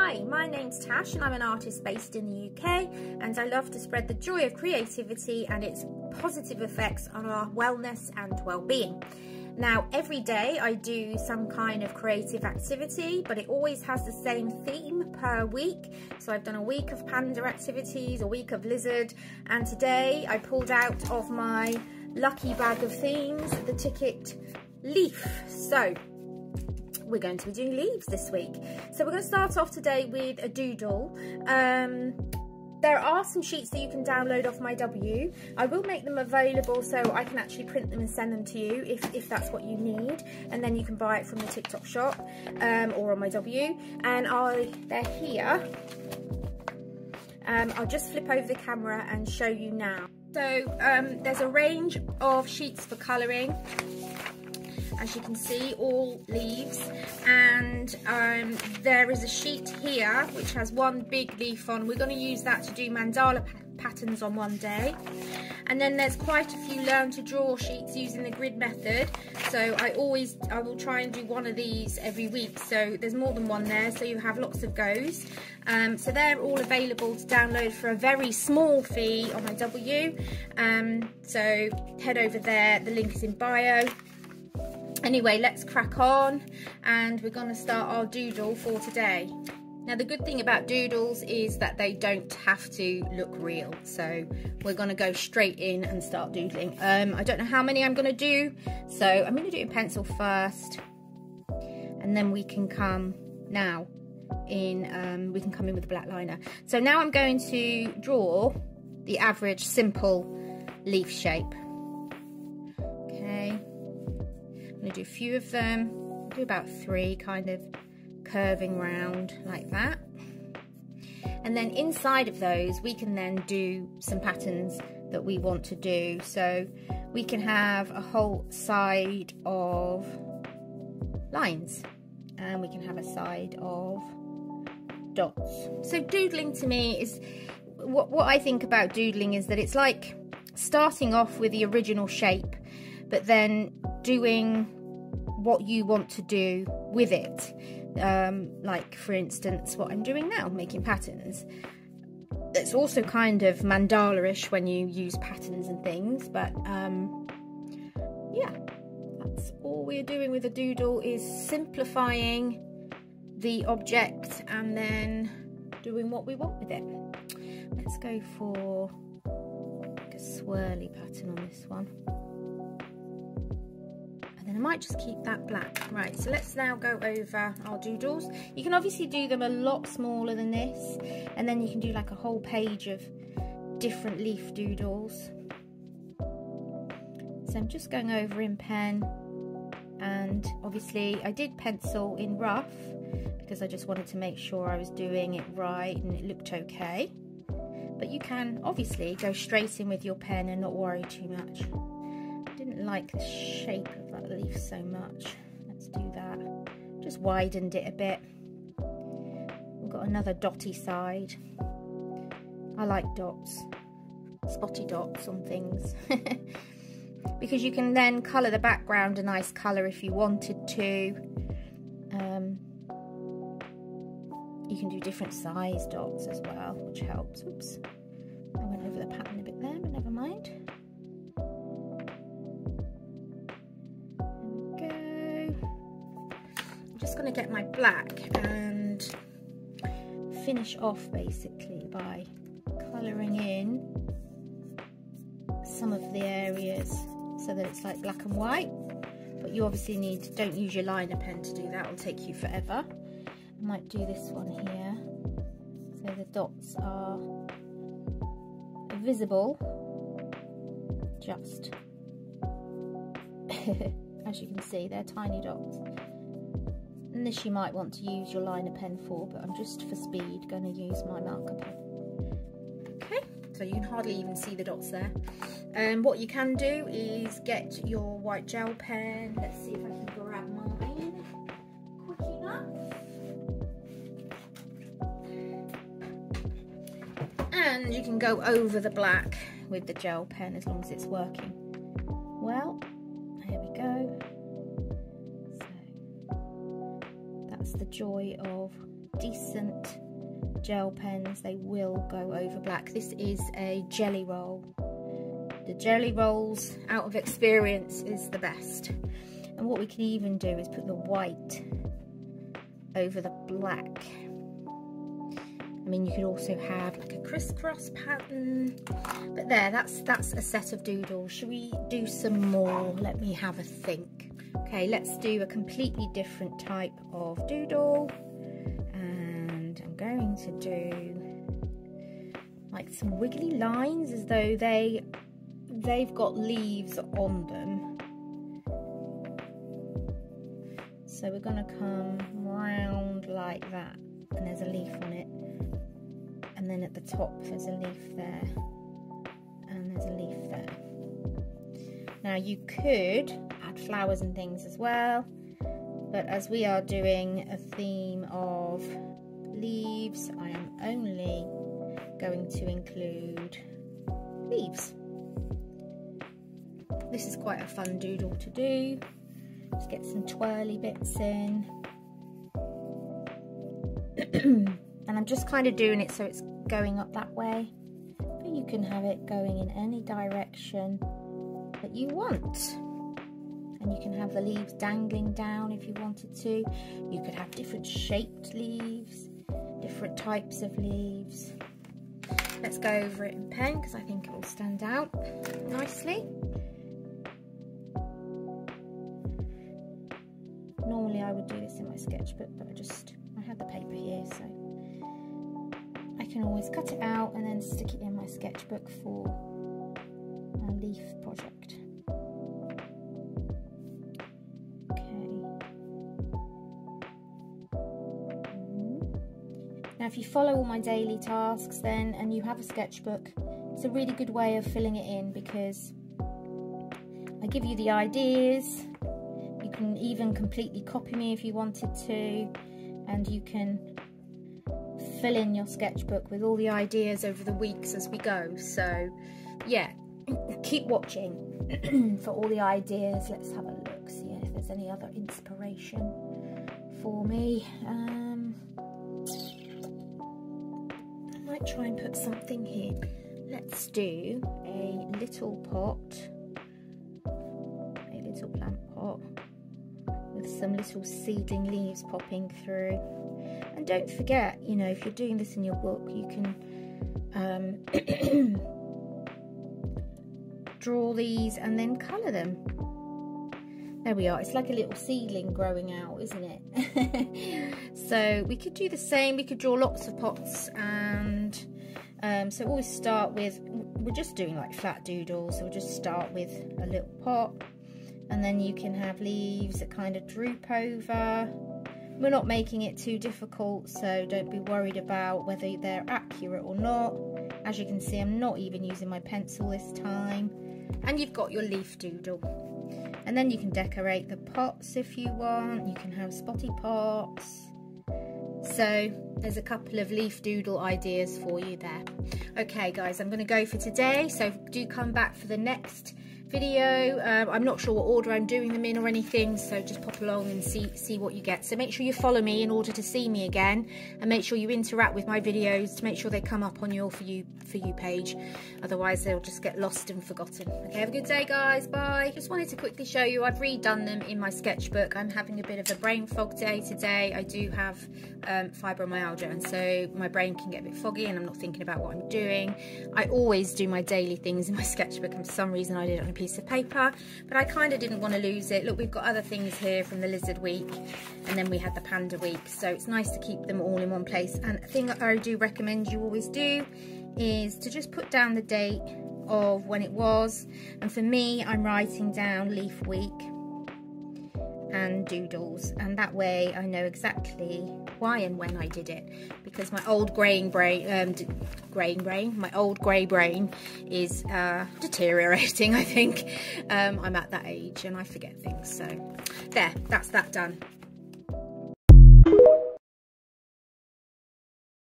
Hi, my name's Tash and I'm an artist based in the UK, and I love to spread the joy of creativity and its positive effects on our wellness and well-being. Now, every day I do some kind of creative activity, but it always has the same theme per week. So I've done a week of panda activities, a week of lizard, and today I pulled out of my lucky bag of themes the ticket leaf. So we're going to be doing leaves this week. So we're going to start off today with a doodle. There are some sheets that you can download off my W. I will make them available so I can actually print them and send them to you if that's what you need, and then you can buy it from the TikTok shop or on my W. And they're here. I'll just flip over the camera and show you now. So there's a range of sheets for colouring. As you can see, all leaves, and there is a sheet here which has one big leaf on. We're going to use that to do mandala patterns on one day. And then there's quite a few learn to draw sheets using the grid method. So I will try and do one of these every week. So there's more than one there, so you have lots of goes. So they're all available to download for a very small fee on my W. So head over there, the link is in bio. Anyway, let's crack on, and we're going to start our doodle for today. Now, the good thing about doodles is that they don't have to look real, so we're going to go straight in and start doodling. I don't know how many I'm going to do, so I'm going to do it in pencil first, and then we can come in with a black liner. So now I'm going to draw the average simple leaf shape. Okay. I'm going to do a few of them, do about 3, kind of curving round like that. And then inside of those we can then do some patterns that we want to do. So we can have a whole side of lines, and we can have a side of dots. So doodling to me is, what I think about doodling is that it's like starting off with the original shape, but then doing what you want to do with it. Like, for instance, what I'm doing now, making patterns. It's also kind of mandala-ish when you use patterns and things, but yeah, that's all we're doing with a doodle, is simplifying the object and then doing what we want with it. Let's go for like a swirly pattern on this one. And I might just keep that black. Right, so let's now go over our doodles. You can obviously do them a lot smaller than this, and then you can do like a whole page of different leaf doodles. So I'm just going over in pen, and obviously I did pencil in rough because I just wanted to make sure I was doing it right and it looked okay. But you can obviously go straight in with your pen and not worry too much. Didn't like the shape of that leaf so much. Let's do that. Just widened it a bit. We've got another dotty side. I like dots, spotty dots on things. Because you can then colour the background a nice colour if you wanted to. You can do different size dots as well, which helps. Oops, I went over the pattern a bit there, but never mind. Going to get my black and finish off basically by colouring in some of the areas so that it's like black and white, but you obviously don't use your liner pen to do that, it'll take you forever. I might do this one here so the dots are visible, just as you can see, they're tiny dots. And this you might want to use your liner pen for, but I'm just for speed going to use my marker pen. Okay, so you can hardly even see the dots there. What you can do is get your white gel pen. Let's see if I can grab mine quick enough. And you can go over the black with the gel pen as long as it's working well. There we go. That's the joy of decent gel pens, they will go over black. This is a jelly roll. The jelly rolls, out of experience, is the best. And what we can even do is put the white over the black. I mean, you could also have like a crisscross pattern, but there, that's a set of doodles. Should we do some more? Let me have a think. Okay, let's do a completely different type of doodle, and I'm going to do like some wiggly lines as though they've got leaves on them. So we're going to come round like that, and there's a leaf on it. And then at the top there's a leaf there, and there's a leaf there. Now you could add flowers and things as well, but as we are doing a theme of leaves, I am only going to include leaves. This is quite a fun doodle to do. Just get some twirly bits in. And I'm just kind of doing it so it's going up that way, but you can have it going in any direction that you want. And you can have the leaves dangling down if you wanted to. You could have different shaped leaves, different types of leaves. Let's go over it in pen because I think it will stand out nicely. Normally I would do this in my sketchbook, but I had the paper here, so I can always cut it out and then stick it in my sketchbook for a leaf project. Okay. Now if you follow all my daily tasks then, and you have a sketchbook, it's a really good way of filling it in because I give you the ideas. You can even completely copy me if you wanted to, and you can fill in your sketchbook with all the ideas over the weeks as we go. So yeah, keep watching for all the ideas. Let's have a look, see if there's any other inspiration for me. I might try and put something here. Let's do a little pot, a little plant pot with some little seedling leaves popping through. And don't forget, you know, if you're doing this in your book, you can draw these and then colour them. There we are. It's like a little seedling growing out, isn't it? So we could do the same. We could draw lots of pots, and so always start with, we're just doing like flat doodles, so we'll just start with a little pot, and then you can have leaves that kind of droop over. We're not making it too difficult, so don't be worried about whether they're accurate or not. As you can see, I'm not even using my pencil this time. And you've got your leaf doodle. And then you can decorate the pots if you want. You can have spotty pots. So there's a couple of leaf doodle ideas for you there. Okay guys, I'm going to go for today, so do come back for the next video. I'm not sure what order I'm doing them in or anything, so just pop along and see what you get. So make sure you follow me in order to see me again, and make sure you interact with my videos to make sure they come up on your For You page. Otherwise they'll just get lost and forgotten. Okay, have a good day guys, bye. Just wanted to quickly show you I've redone them in my sketchbook. I'm having a bit of a brain fog day today. I do have fibromyalgia, and so my brain can get a bit foggy and I'm not thinking about what I'm doing. I always do my daily things in my sketchbook, and for some reason I did it on a piece of paper, but I kind of didn't want to lose it. Look, we've got other things here from the lizard week, and then we had the panda week, so it's nice to keep them all in one place. And a thing that I do recommend you always do is to just put down the date of when it was, and for me I'm writing down leaf week and doodles, and that way I know exactly why and when I did it, because my old grey brain is deteriorating. I think I'm at that age and I forget things, so there, that's that done.